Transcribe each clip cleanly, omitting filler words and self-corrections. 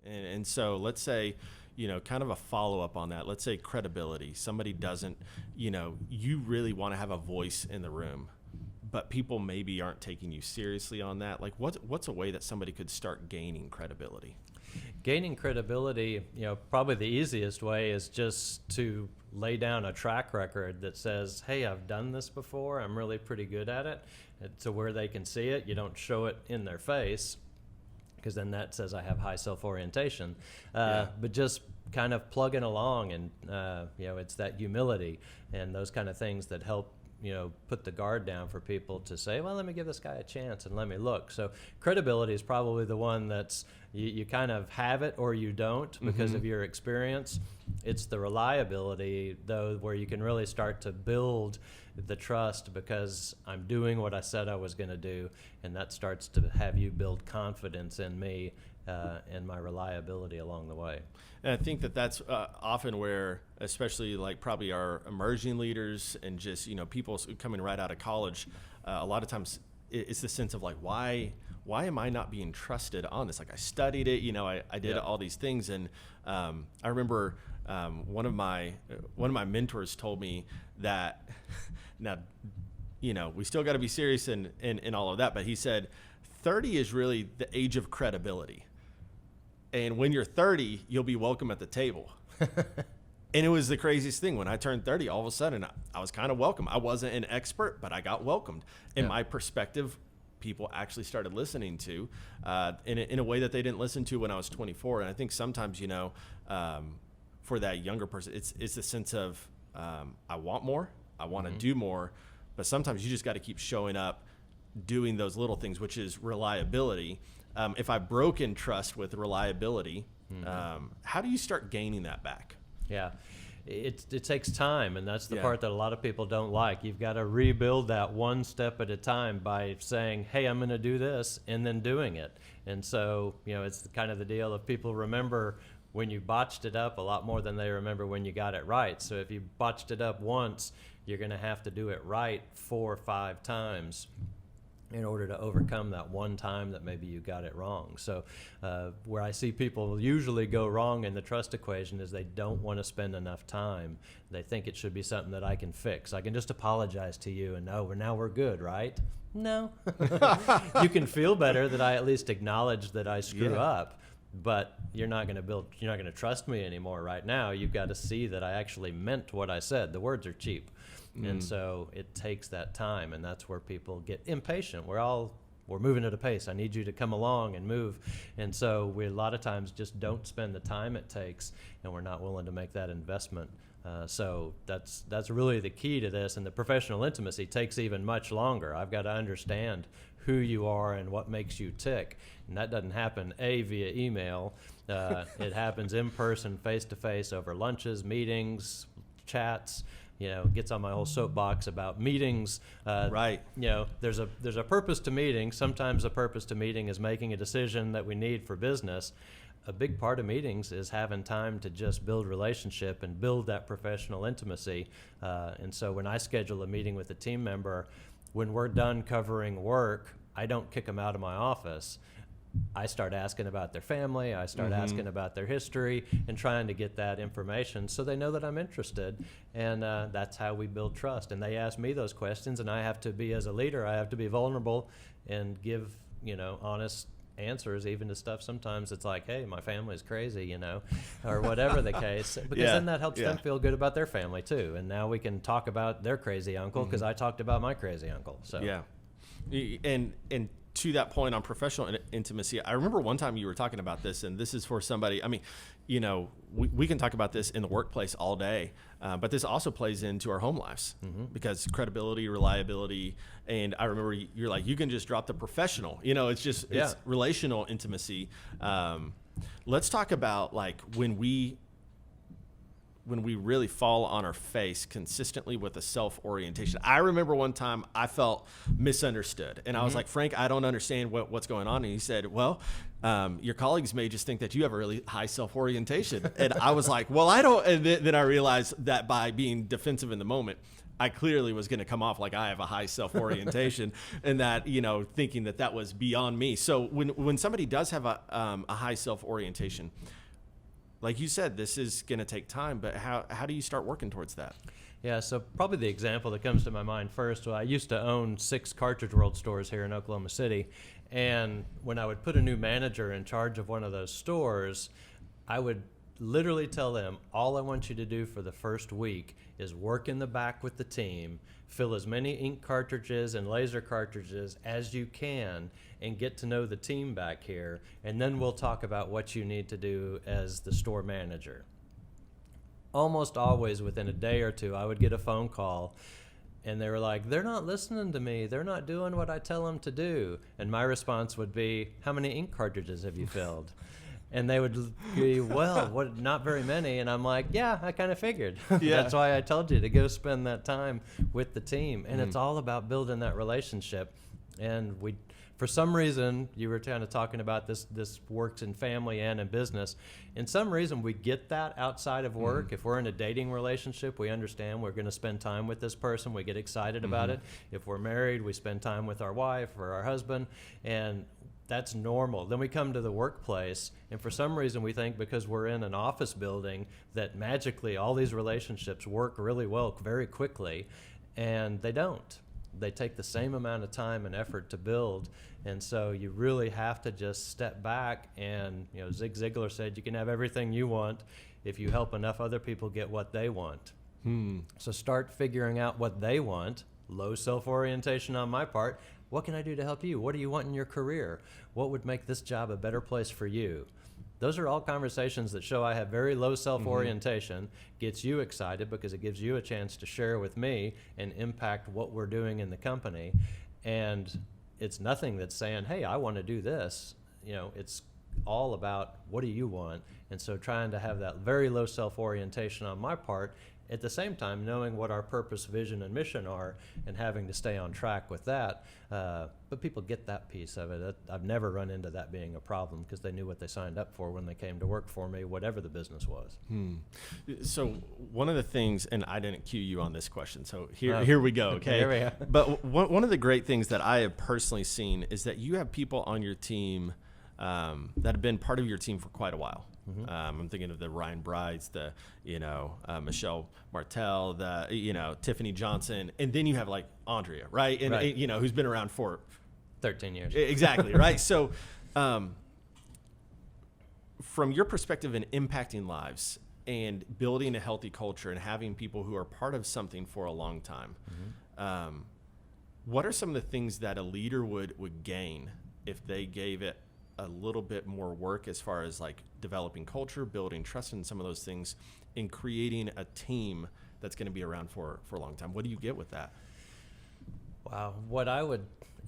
And so let's say, kind of a follow-up on that. Let's say credibility. Somebody doesn't, you really want to have a voice in the room, but people maybe aren't taking you seriously on that. Like what's a way that somebody could start gaining credibility? Gaining credibility, probably the easiest way is just to lay down a track record that says, hey, I've done this before. I'm really pretty good at it. To where they can see it. You don't show it in their face, because then that says I have high self-orientation. But just kind of plugging along, and it's that humility and those kind of things that help put the guard down for people to say, well, let me give this guy a chance and let me look. So credibility is probably the one that's you kind of have it or you don't because of your experience. It's the reliability, though, where you can really start to build the trust because I'm doing what I said I was going to do, and that starts to have you build confidence in me and my reliability along the way. And I think that's often where, especially like probably our emerging leaders and just, people coming right out of college, a lot of times it's the sense of like, why am I not being trusted on this? Like I studied it, I did all these things. And I remember one of my mentors told me that now, we still got to be serious in all of that. But he said, 30 is really the age of credibility. And when you're 30, you'll be welcome at the table. And it was the craziest thing. When I turned 30, all of a sudden, I was kind of welcome. I wasn't an expert, but I got welcomed. And my perspective, people actually started listening to in a way that they didn't listen to when I was 24. And I think sometimes, for that younger person, it's the sense of I want more, I want to do more. But sometimes you just got to keep showing up, doing those little things, which is reliability. If I've broken trust with reliability, how do you start gaining that back? Yeah, it takes time, and that's the part that a lot of people don't like. You've got to rebuild that one step at a time by saying, hey, I'm going to do this, and then doing it. And so, it's kind of the deal of people remember when you botched it up a lot more than they remember when you got it right. So if you botched it up once, you're going to have to do it right 4 or 5 times in order to overcome that one time that maybe you got it wrong. So where I see people usually go wrong in the trust equation is they don't want to spend enough time. They think it should be something that I can fix. I can just apologize to you and now we're good, right? No. You can feel better that I at least acknowledge that I screw up, but you're not going to trust me anymore right now. You've got to see that I actually meant what I said. The words are cheap. And so it takes that time, and that's where people get impatient. We're moving at a pace. I need you to come along and move. And so we a lot of times just don't spend the time it takes, and we're not willing to make that investment. So that's really the key to this. And the professional intimacy takes even much longer. I've got to understand who you are and what makes you tick. And that doesn't happen via email. It happens in person, face-to-face, over lunches, meetings, chats. Gets on my whole soapbox about meetings. Right. There's a purpose to meeting. Sometimes the purpose to meeting is making a decision that we need for business. A big part of meetings is having time to just build relationship and build that professional intimacy. And so when I schedule a meeting with a team member, when we're done covering work, I don't kick them out of my office. I start asking about their family, I start asking about their history and trying to get that information so they know that I'm interested. And that's how we build trust. And they ask me those questions, and I have to be, as a leader, I have to be vulnerable and give, honest answers, even to stuff sometimes it's like, hey, my family's crazy, or whatever the case. Because then that helps them feel good about their family too. And now we can talk about their crazy uncle because I talked about my crazy uncle. So and to that point on professional intimacy, I remember one time you were talking about this, and this is for somebody, we can talk about this in the workplace all day, but this also plays into our home lives because credibility, reliability, and I remember you're like, you can just drop the professional, it's relational intimacy. Let's talk about like when we really fall on our face consistently with a self-orientation. I remember one time I felt misunderstood, and I was like, Frank, I don't understand what's going on. And he said, well, your colleagues may just think that you have a really high self-orientation. And I was like, well, I don't. And then I realized that by being defensive in the moment, I clearly was going to come off like I have a high self-orientation and that, you know, thinking that that was beyond me. So when somebody does have a high self-orientation, like you said, this is going to take time, but how do you start working towards that? Yeah, so probably the example that comes to my mind first, well, I used to own 6 Cartridge World stores here in Oklahoma City, and when I would put a new manager in charge of one of those stores, I would literally tell them, all I want you to do for the first week is work in the back with the team, fill as many ink cartridges and laser cartridges as you can, and get to know the team back here, and then we'll talk about what you need to do as the store manager. Almost always within a day or two, I would get a phone call, and they were like, they're not listening to me. They're not doing what I tell them to do. And my response would be, how many ink cartridges have you filled? And they would be, well, what, not very many. And I'm like, yeah, I kind of figured. Yeah. That's why I told you to go spend that time with the team. And it's all about building that relationship. And for some reason, you were kind of talking about this works in family and in business. In some reason, we get that outside of work. If we're in a dating relationship, we understand we're going to spend time with this person. We get excited about it. If we're married, we spend time with our wife or our husband. And that's normal. Then we come to the workplace, and for some reason we think because we're in an office building that magically all these relationships work really well very quickly, and they don't. They take the same amount of time and effort to build, and so you really have to just step back. And you know, Zig Ziglar said you can have everything you want if you help enough other people get what they want. So start figuring out what they want. Low self-orientation on my part. What can I do to help you? What do you want in your career? What would make this job a better place for you? Those are all conversations that show I have very low self-orientation, gets you excited because it gives you a chance to share with me and impact what we're doing in the company. And it's nothing that's saying, hey, I want to do this. You know, it's all about what do you want? And so trying to have that very low self-orientation on my part, at the same time knowing what our purpose, vision, and mission are and having to stay on track with that. But people get that piece of it. I've never run into that being a problem because they knew what they signed up for when they came to work for me, whatever the business was. So one of the things, and I didn't cue you on this question, so here we go, okay? Here we are. But one of the great things that I have personally seen is that you have people on your team that have been part of your team for quite a while. I'm thinking of the Ryan Brides, the Michelle Martell, the Tiffany Johnson, and then you have like Andrea, right? And Right. who's been around for 13 years. Exactly, right? So from your perspective in impacting lives and building a healthy culture and having people who are part of something for a long time, what are some of the things that a leader would gain if they gave it a little bit more work as far as like developing culture, building trust in some of those things, and creating a team that's going to be around for a long time? What do you get with that? Wow.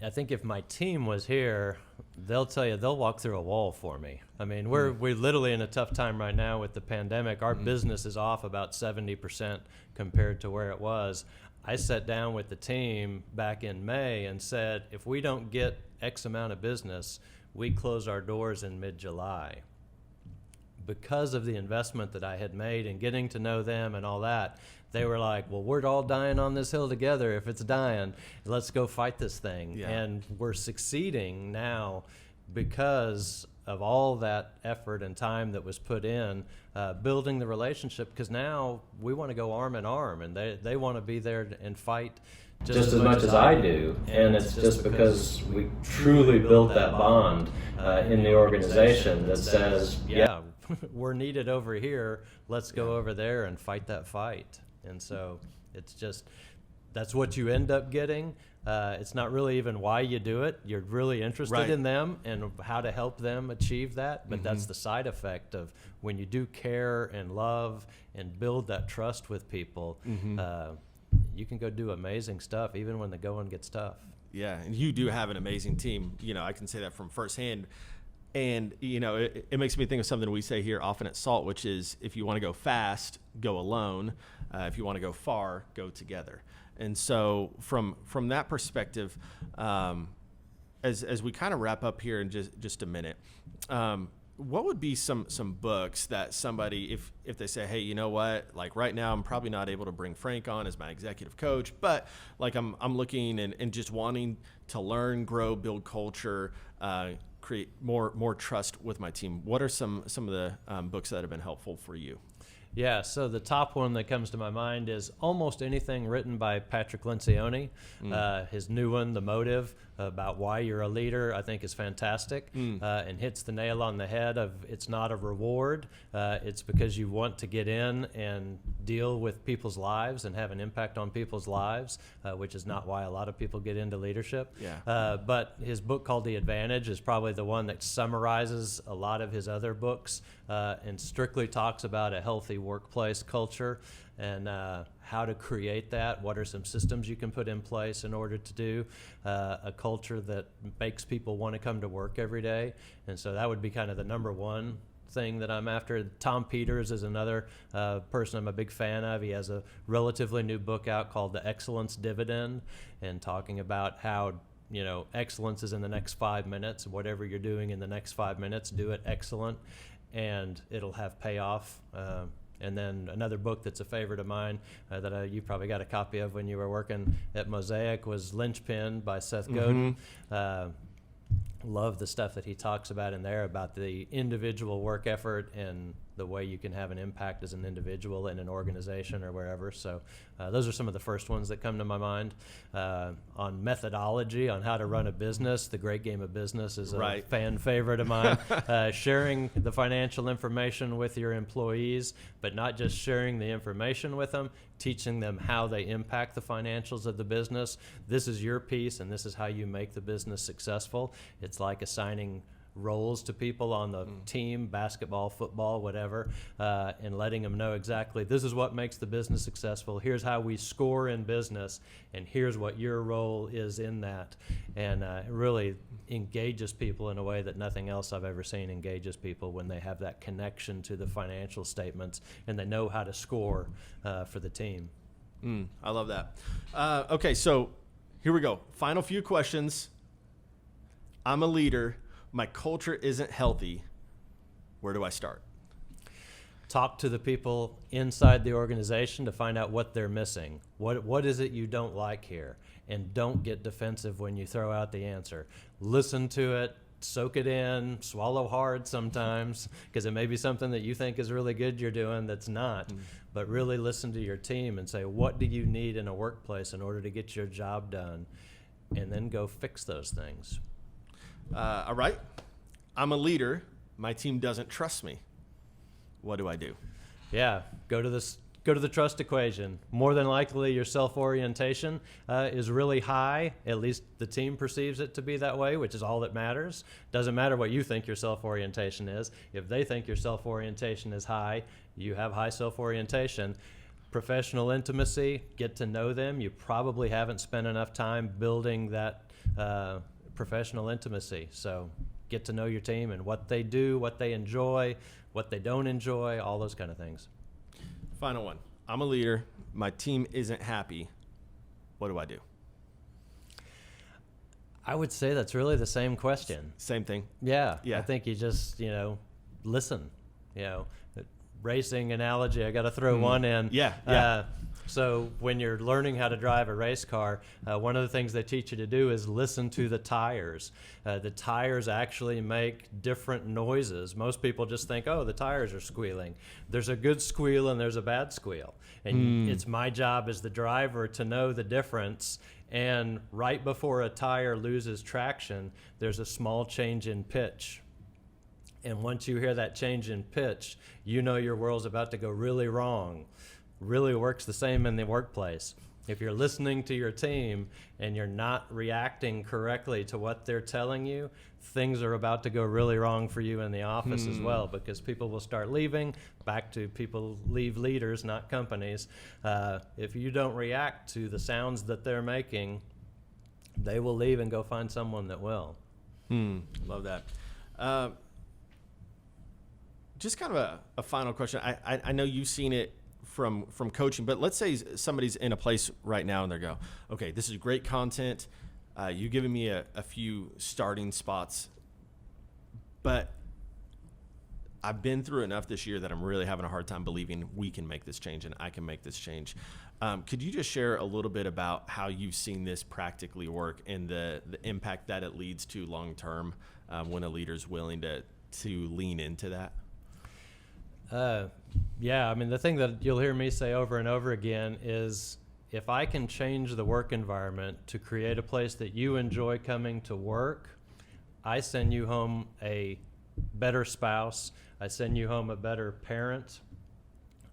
I think if my team was here, they'll tell you they'll walk through a wall for me. I mean, we're literally in a tough time right now with the pandemic. Our business is off about 70% compared to where it was. I sat down with the team back in May and said, if we don't get X amount of business, we close our doors in mid-July. Because of the investment that I had made and getting to know them and all that, they were like, well, we're all dying on this hill together. If it's dying, let's go fight this thing. Yeah. And we're succeeding now because of all that effort and time that was put in building the relationship, because now we want to go arm in arm, and they want to be there and fight just as much as I do. And it's just because we truly built that bond in the organization that says, yeah, we're needed over here. Let's go over there and fight that fight. And so it's just, that's what you end up getting. It's not really even why you do it. You're really interested in them and how to help them achieve that. But that's the side effect of when you do care and love and build that trust with people. You can go do amazing stuff even when the going gets tough. Yeah, and you do have an amazing team. I can say that from firsthand. And, it makes me think of something we say here often at SALT, which is if you want to go fast, go alone. If you want to go far, go together. And so from that perspective, as we kind of wrap up here in just a minute, what would be some books that somebody, if they say, hey, you know what, like right now I'm probably not able to bring Frank on as my executive coach, but like I'm looking and just wanting to learn, grow, build culture, create more trust with my team. What are some of the books that have been helpful for you? Yeah, so the top one that comes to my mind is almost anything written by Patrick Lencioni. His new one, The Motive, about why you're a leader, I think is fantastic, and hits the nail on the head of it's not a reward. It's because you want to get in and deal with people's lives and have an impact on people's lives, which is not why a lot of people get into leadership. Yeah. But his book called The Advantage is probably the one that summarizes a lot of his other books and strictly talks about a healthy workplace culture and how to create that. What are some systems you can put in place in order to do a culture that makes people want to come to work every day? And so that would be kind of the number one thing that I'm after. Tom Peters is another person I'm a big fan of. He has a relatively new book out called The Excellence Dividend, and talking about how excellence is in the next 5 minutes. Whatever you're doing in the next 5 minutes, do it excellent, and it'll have payoff. And then another book that's a favorite of mine that you probably got a copy of when you were working at Mosaic was Lynchpin by Seth Godin. Love the stuff that he talks about in there about the individual work effort and the way you can have an impact as an individual in an organization or wherever. So those are some of the first ones that come to my mind. On methodology, on how to run a business, The Great Game of Business is a fan favorite of mine. Sharing the financial information with your employees, but not just sharing the information with them, teaching them how they impact the financials of the business. This is your piece, and this is how you make the business successful. It's like assigning roles to people on the team, basketball, football, whatever, and letting them know exactly this is what makes the business successful. Here's how we score in business, and here's what your role is in that. And it really engages people in a way that nothing else I've ever seen engages people when they have that connection to the financial statements and they know how to score for the team. I love that. Okay, so here we go. Final few questions. I'm a leader. My culture isn't healthy. Where do I start? Talk to the people inside the organization to find out what they're missing. What is it you don't like here? And don't get defensive when you throw out the answer. Listen to it, soak it in, swallow hard sometimes, because it may be something that you think is really good you're doing that's not. But really listen to your team and say, what do you need in a workplace in order to get your job done? And then go fix those things. All right. I'm a leader. My team doesn't trust me. What do I do? Yeah, go to the trust equation. More than likely, your self-orientation is really high. At least the team perceives it to be that way, which is all that matters. Doesn't matter what you think your self-orientation is. If they think your self-orientation is high, you have high self-orientation. Professional intimacy, get to know them. You probably haven't spent enough time building that professional intimacy. So get to know your team and what they do, what they enjoy, what they don't enjoy, all those kind of things. Final one. I'm a leader. My team isn't happy. What do I do? I would say that's really the same question. Same thing. Yeah. I think you just, listen. Racing analogy, I got to throw one in. Yeah. So when you're learning how to drive a race car, one of the things they teach you to do is listen to the tires. The tires actually make different noises. Most people just think, oh, the tires are squealing. There's a good squeal and there's a bad squeal. And it's my job as the driver to know the difference. And right before a tire loses traction, there's a small change in pitch. And once you hear that change in pitch, you know your world's about to go really wrong. Really works the same in the workplace. If you're listening to your team and you're not reacting correctly to what they're telling you, things are about to go really wrong for you in the office as well, because people will start leaving. Back to people leave leaders, not companies. If you don't react to the sounds that they're making, they will leave and go find someone that will. Love that. Just kind of a final question. I know you've seen it from coaching, but let's say somebody's in a place right now and they go, okay, this is great content. You've given me a few starting spots, but I've been through enough this year that I'm really having a hard time believing we can make this change and I can make this change. Could you just share a little bit about how you've seen this practically work and the impact that it leads to long term when a leader's willing to lean into that? Yeah, I mean, the thing that you'll hear me say over and over again is if I can change the work environment to create a place that you enjoy coming to work, I send you home a better spouse. I send you home a better parent.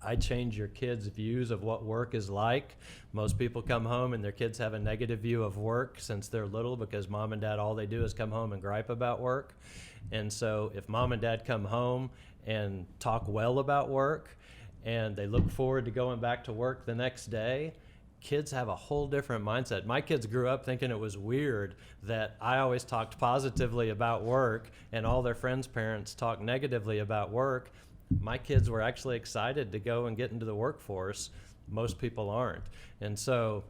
I change your kids' views of what work is like. Most people come home and their kids have a negative view of work since they're little because mom and dad, all they do is come home and gripe about work. And so if mom and dad come home and talk well about work and they look forward to going back to work the next day, kids have a whole different mindset. My kids grew up thinking it was weird that I always talked positively about work and all their friends' parents talked negatively about work. My kids were actually excited to go and get into the workforce. Most people aren't. And so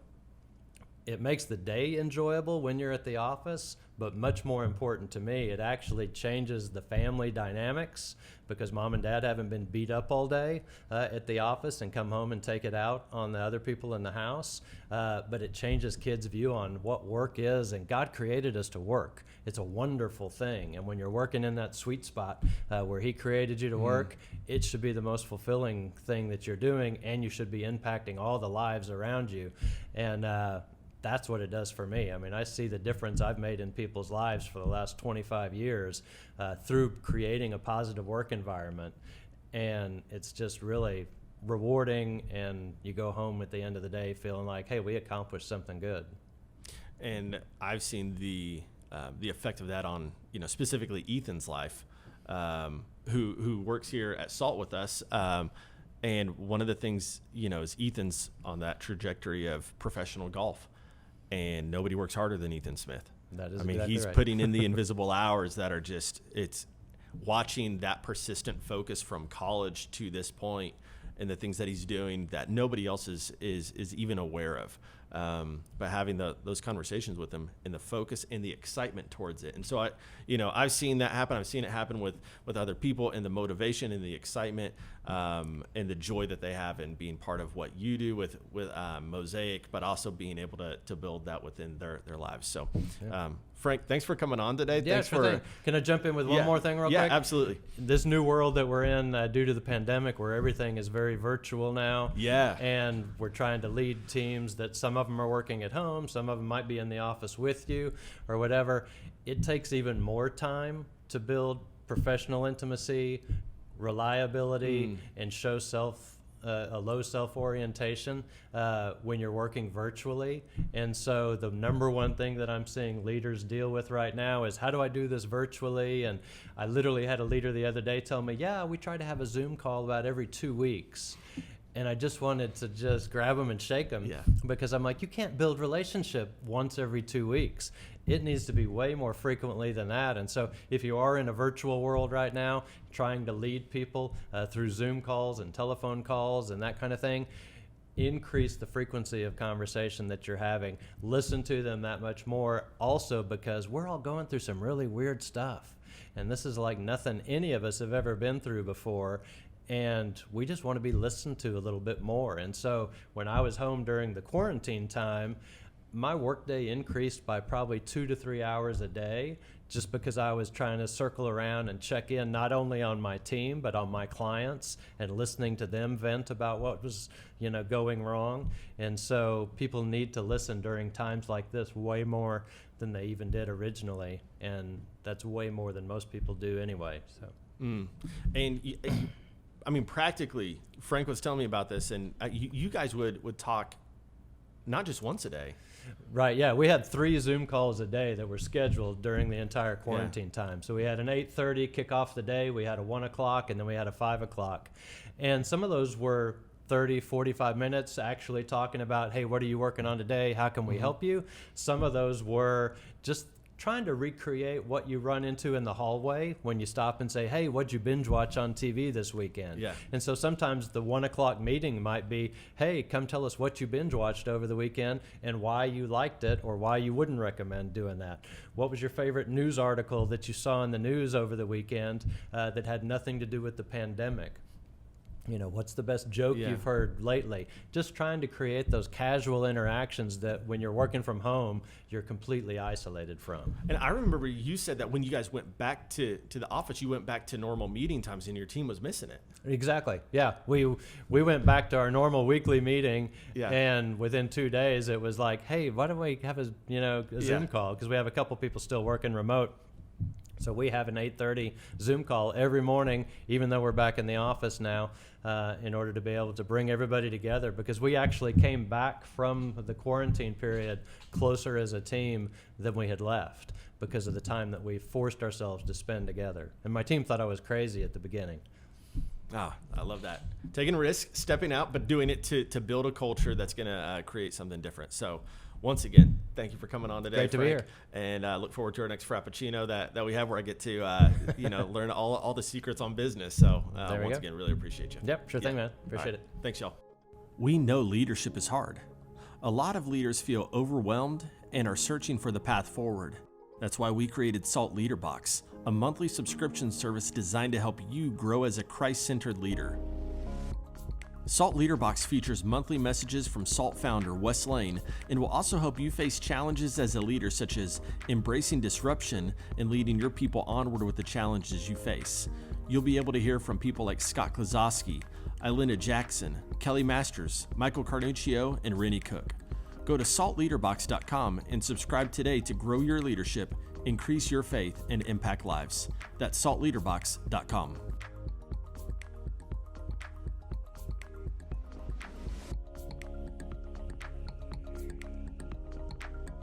it makes the day enjoyable when you're at the office, but much more important to me, it actually changes the family dynamics because mom and dad haven't been beat up all day at the office and come home and take it out on the other people in the house. But it changes kids' view on what work is, and God created us to work. It's a wonderful thing. And when you're working in that sweet spot where he created you to work, it should be the most fulfilling thing that you're doing, and you should be impacting all the lives around you. And that's what it does for me. I mean, I see the difference I've made in people's lives for the last 25 years through creating a positive work environment. And it's just really rewarding, and you go home at the end of the day feeling like, hey, we accomplished something good. And I've seen the effect of that on, specifically Ethan's life, who works here at SALT with us. And one of the things, is Ethan's on that trajectory of professional golf. And nobody works harder than Ethan Smith. That is exactly he's right. putting in the invisible hours that are just, it's watching that persistent focus from college to this point and the things that he's doing that nobody else is even aware of. But having those conversations with him and the focus and the excitement towards it. And so I've seen that happen. I've seen it happen with other people, and the motivation and the excitement and the joy that they have in being part of what you do with Mosaic, but also being able to build that within their lives. So, Frank, thanks for coming on today. Yeah, Thanks for. Can I jump in with one more thing real quick? Yeah, absolutely. This new world that we're in due to the pandemic, where everything is very virtual now. Yeah. And we're trying to lead teams that some of them are working at home, some of them might be in the office with you or whatever. It takes even more time to build professional intimacy, reliability, and show a low self-orientation when you're working virtually. And so the number one thing that I'm seeing leaders deal with right now is, how do I do this virtually? And I literally had a leader the other day tell me, yeah, we try to have a Zoom call about every 2 weeks. And I just wanted to just grab them and shake them, because I'm like, you can't build relationship once every 2 weeks. It needs to be way more frequently than that. And so if you are in a virtual world right now, trying to lead people through Zoom calls and telephone calls and that kind of thing, increase the frequency of conversation that you're having. Listen to them that much more. Also, because we're all going through some really weird stuff. And this is like nothing any of us have ever been through before. And we just want to be listened to a little bit more. And so when I was home during the quarantine time, my workday increased by probably 2 to 3 hours a day, just because I was trying to circle around and check in not only on my team, but on my clients and listening to them vent about what was, going wrong. And so people need to listen during times like this way more than they even did originally. And that's way more than most people do anyway. So. And I mean, practically, Frank was telling me about this, and you guys would talk not just once a day. Right, yeah. We had 3 Zoom calls a day that were scheduled during the entire quarantine time. So we had an 8:30 kick off the day, we had a 1 o'clock, and then we had a 5 o'clock. And some of those were 30, 45 minutes actually talking about, hey, what are you working on today? How can we help you? Some of those were just trying to recreate what you run into in the hallway when you stop and say, hey, what'd you binge watch on TV this weekend? Yeah. And so sometimes the 1 o'clock meeting might be, hey, come tell us what you binge watched over the weekend and why you liked it or why you wouldn't recommend doing that. What was your favorite news article that you saw in the news over the weekend that had nothing to do with the pandemic? You know, what's the best joke you've heard lately? Just trying to create those casual interactions that when you're working from home, you're completely isolated from. And I remember you said that when you guys went back to the office, you went back to normal meeting times and your team was missing it. Exactly. Yeah. We went back to our normal weekly meeting, Yeah. and within 2 days it was like, hey, why don't we have a Zoom call? Because we have a couple people still working remote. So we have an 8:30 Zoom call every morning, even though we're back in the office now, in order to be able to bring everybody together, because we actually came back from the quarantine period closer as a team than we had left because of the time that we forced ourselves to spend together. And my team thought I was crazy at the beginning. Ah, I love that. Taking a risk, stepping out, but doing it to build a culture that's going to create something different. So once again, thank you for coming on today, Great to be Frank. here. And look forward to our next Frappuccino that we have, where I get to learn all the secrets on business. So once again, really appreciate you. Yep, sure thing, man. Appreciate it. Thanks, y'all. We know leadership is hard. A lot of leaders feel overwhelmed and are searching for the path forward. That's why we created Salt Leader Box, a monthly subscription service designed to help you grow as a Christ-centered leader. Salt Leader Box features monthly messages from Salt founder Wes Lane and will also help you face challenges as a leader, such as embracing disruption and leading your people onward with the challenges you face. You'll be able to hear from people like Scott Klazowski, Ilena Jackson, Kelly Masters, Michael Carnuccio, and Rennie Cook. Go to saltleaderbox.com and subscribe today to grow your leadership, increase your faith, and impact lives. That's saltleaderbox.com.